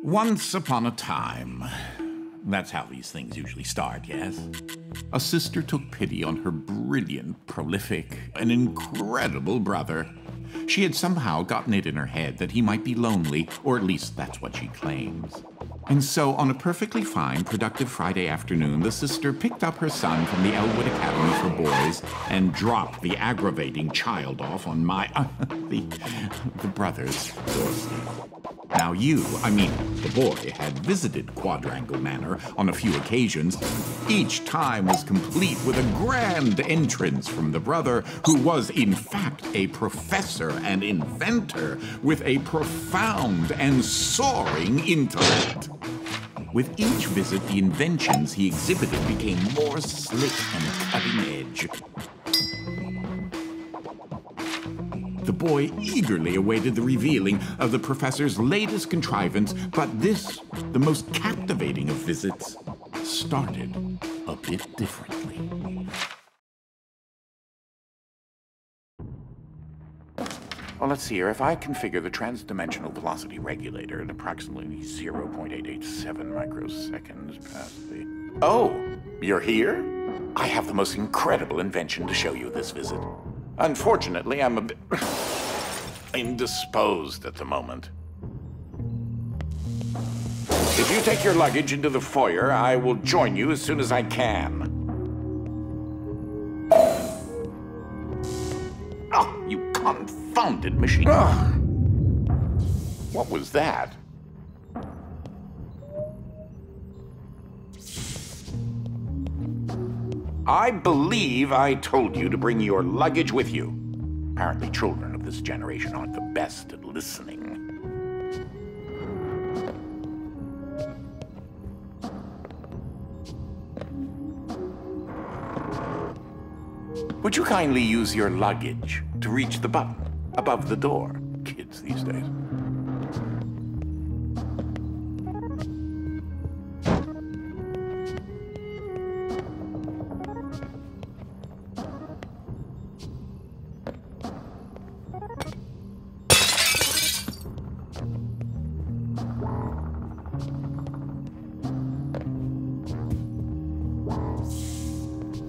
Once upon a time. That's how these things usually start, yes? A sister took pity on her brilliant, prolific, and incredible brother. She had somehow gotten it in her head that he might be lonely, or at least that's what she claims. And so, on a perfectly fine, productive Friday afternoon, the sister picked up her son from the Elwood Academy for Boys and dropped the aggravating child off on the brother's doorstep. Now the boy, had visited Quadrangle Manor on a few occasions. Each time was complete with a grand entrance from the brother, who was in fact a professor and inventor with a profound and soaring intellect. With each visit, the inventions he exhibited became more slick and cutting edge. The boy eagerly awaited the revealing of the professor's latest contrivance, but this, the most captivating of visits, started a bit differently. Well, let's see here. If I configure the trans-dimensional velocity regulator at approximately 0.887 microseconds past the... Oh, you're here? I have the most incredible invention to show you this visit. Unfortunately, I'm a bit indisposed at the moment. If you take your luggage into the foyer, I will join you as soon as I can. Oh, you confounded machine. Ugh. What was that? I believe I told you to bring your luggage with you. Apparently children of this generation aren't the best at listening. Would you kindly use your luggage to reach the button above the door? Kids these days.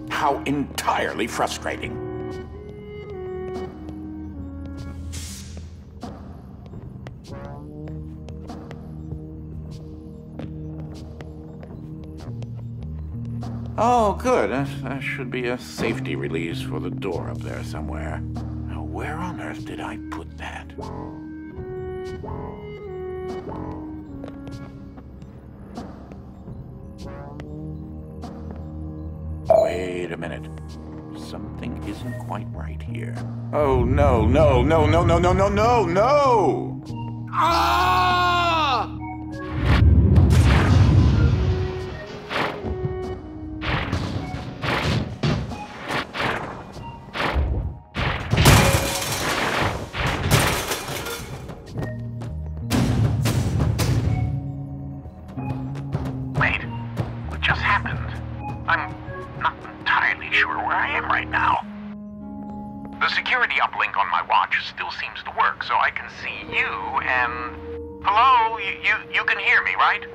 How entirely frustrating. Oh, good. That should be a safety release for the door up there somewhere. Now, where on earth did I put that? Wait a minute. Something isn't quite right here. Oh, no, no, no, no, no, no, no, no, no! Ah! Wait, what just happened? I'm not entirely sure where I am right now. The security uplink on my watch still seems to work, so I can see you and... Hello? You can hear me, right?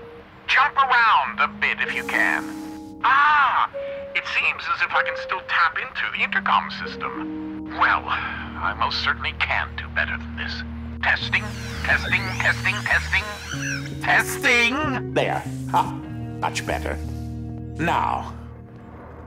Jump around a bit if you can. Ah! It seems as if I can still tap into the intercom system. Well, I most certainly can do better than this. Testing, testing, testing, testing. Testing! There. Ha! Much better. Now...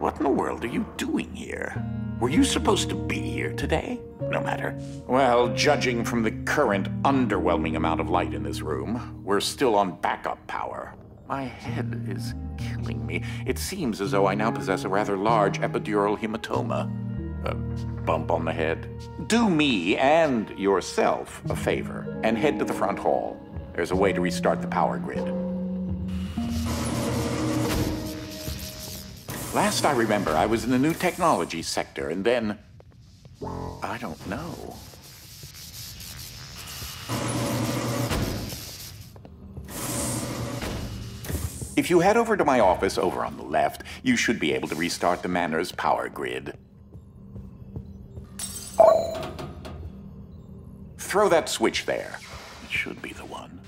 what in the world are you doing here? Were you supposed to be here today? No matter. Well, judging from the current underwhelming amount of light in this room, we're still on backup power. My head is killing me. It seems as though I now possess a rather large epidural hematoma. A bump on the head. Do me and yourself a favor and head to the front hall. There's a way to restart the power grid. Last I remember, I was in the new technology sector, and then... I don't know. If you head over to my office over on the left, you should be able to restart the manor's power grid. Throw that switch there. It should be the one.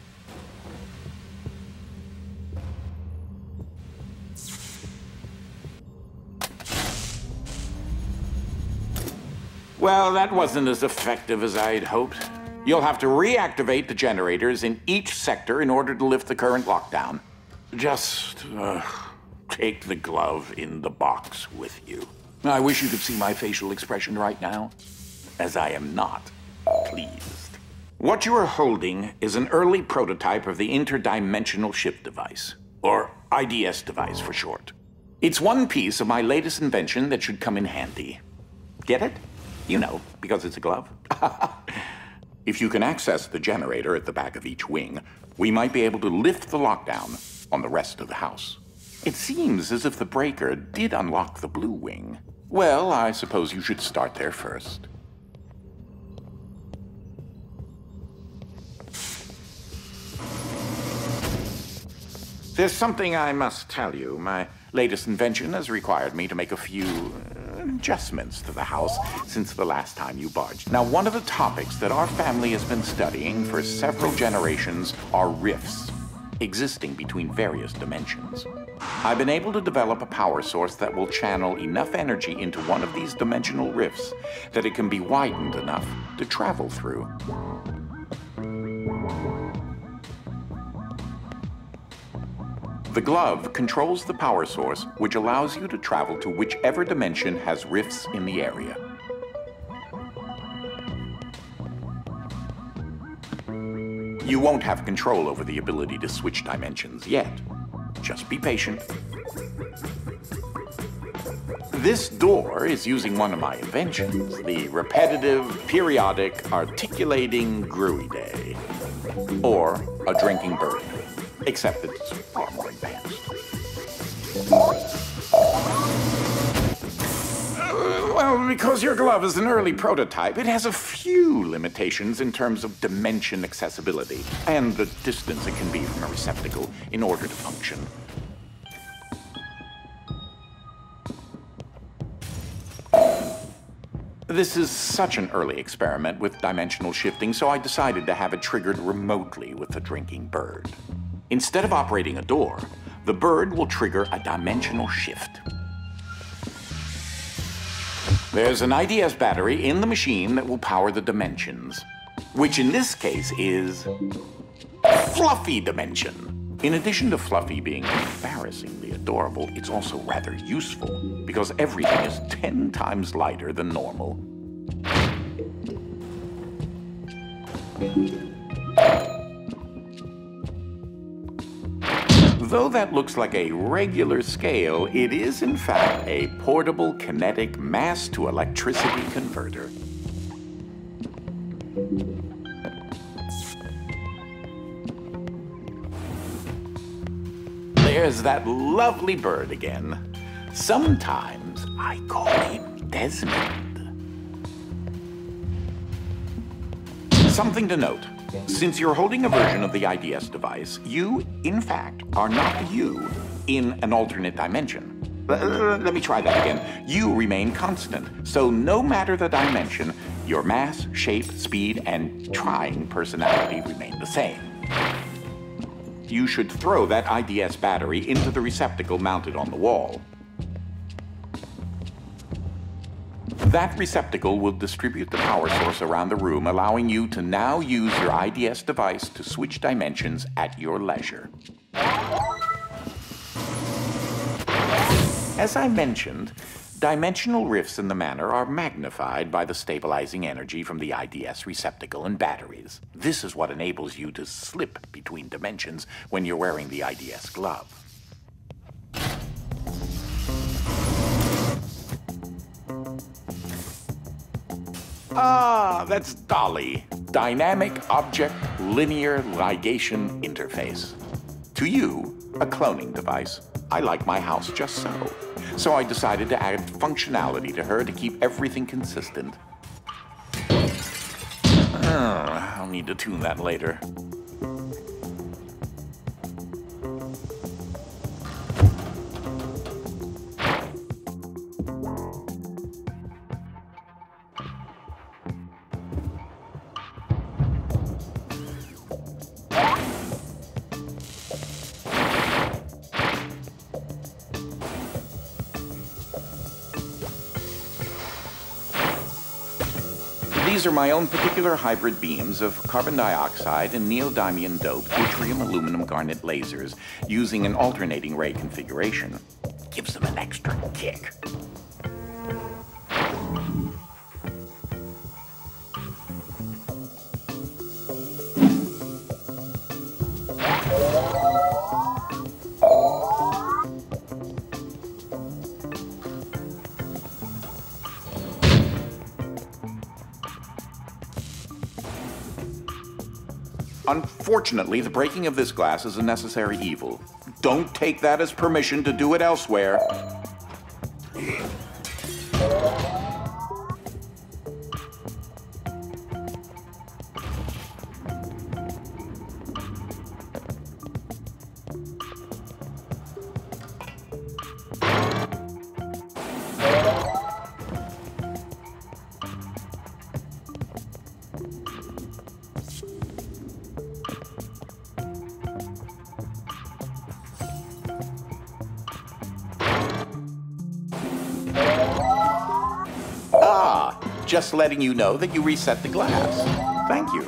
Well, that wasn't as effective as I had hoped. You'll have to reactivate the generators in each sector in order to lift the current lockdown. Just take the glove in the box with you. I wish you could see my facial expression right now, as I am not pleased. What you are holding is an early prototype of the interdimensional shift device, or IDS device for short. It's one piece of my latest invention that should come in handy. Get it? You know, because it's a glove. If you can access the generator at the back of each wing, we might be able to lift the lockdown on the rest of the house. It seems as if the breaker did unlock the blue wing. Well, I suppose you should start there first. There's something I must tell you. My latest invention has required me to make a few adjustments to the house since the last time you barged. Now, one of the topics that our family has been studying for several generations are rifts existing between various dimensions. I've been able to develop a power source that will channel enough energy into one of these dimensional rifts that it can be widened enough to travel through. The glove controls the power source, which allows you to travel to whichever dimension has rifts in the area. You won't have control over the ability to switch dimensions yet. Just be patient. This door is using one of my inventions, the repetitive, periodic, articulating Gruidae, or a drinking bird, except it's far more advanced. Well, because your glove is an early prototype, it has a few limitations in terms of dimension accessibility and the distance it can be from a receptacle in order to function. This is such an early experiment with dimensional shifting, so I decided to have it triggered remotely with the drinking bird. Instead of operating a door, the bird will trigger a dimensional shift. There's an IDS battery in the machine that will power the dimensions, which in this case is Fluffy Dimension. In addition to Fluffy being embarrassingly adorable, it's also rather useful because everything is 10 times lighter than normal. Though that looks like a regular scale, it is in fact a portable kinetic mass-to-electricity converter. There's that lovely bird again. Sometimes I call him Desmond. Something to note. Since you're holding a version of the IDS device, you, in fact, are not you in an alternate dimension. Let me try that again. You remain constant, so no matter the dimension, your mass, shape, speed, and trying personality remain the same. You should throw that IDS battery into the receptacle mounted on the wall. That receptacle will distribute the power source around the room, allowing you to now use your IDS device to switch dimensions at your leisure. As I mentioned, dimensional rifts in the manor are magnified by the stabilizing energy from the IDS receptacle and batteries. This is what enables you to slip between dimensions when you're wearing the IDS glove. Ah, that's Dolly, Dynamic Object Linear Ligation Interface. To you, a cloning device. I like my house just so. So I decided to add functionality to her to keep everything consistent. I'll need to tune that later. These are my own particular hybrid beams of carbon dioxide and neodymium doped yttrium aluminum garnet lasers using an alternating ray configuration. Gives them an extra kick. Unfortunately, the breaking of this glass is a necessary evil. Don't take that as permission to do it elsewhere. Just letting you know that you reset the glass. Thank you.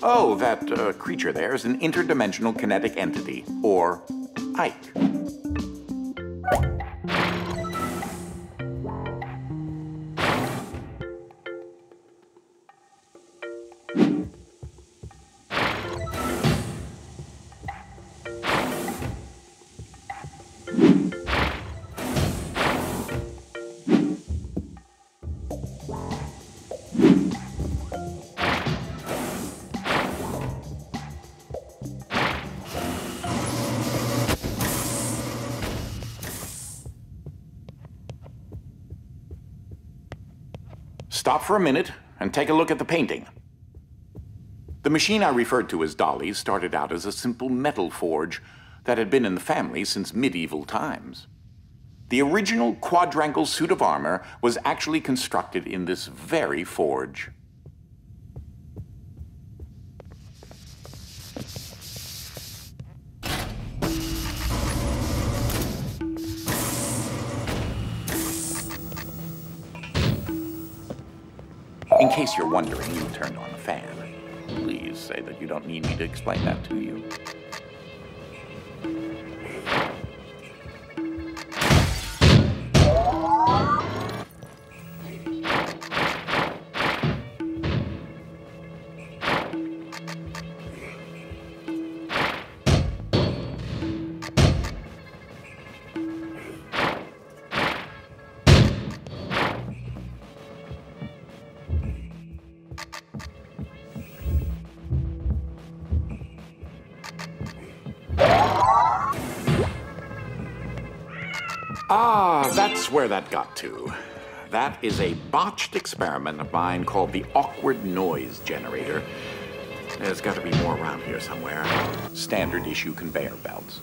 Oh, that creature there is an interdimensional kinetic entity, or Ike. Stop for a minute and take a look at the painting. The machine I referred to as Dolly started out as a simple metal forge that had been in the family since medieval times. The original quadrangle suit of armor was actually constructed in this very forge. In case you're wondering who turned on the fan, please say that you don't need me to explain that to you. Ah, that's where that got to. That is a botched experiment of mine called the awkward noise generator. There's got to be more around here somewhere. Standard issue conveyor belts.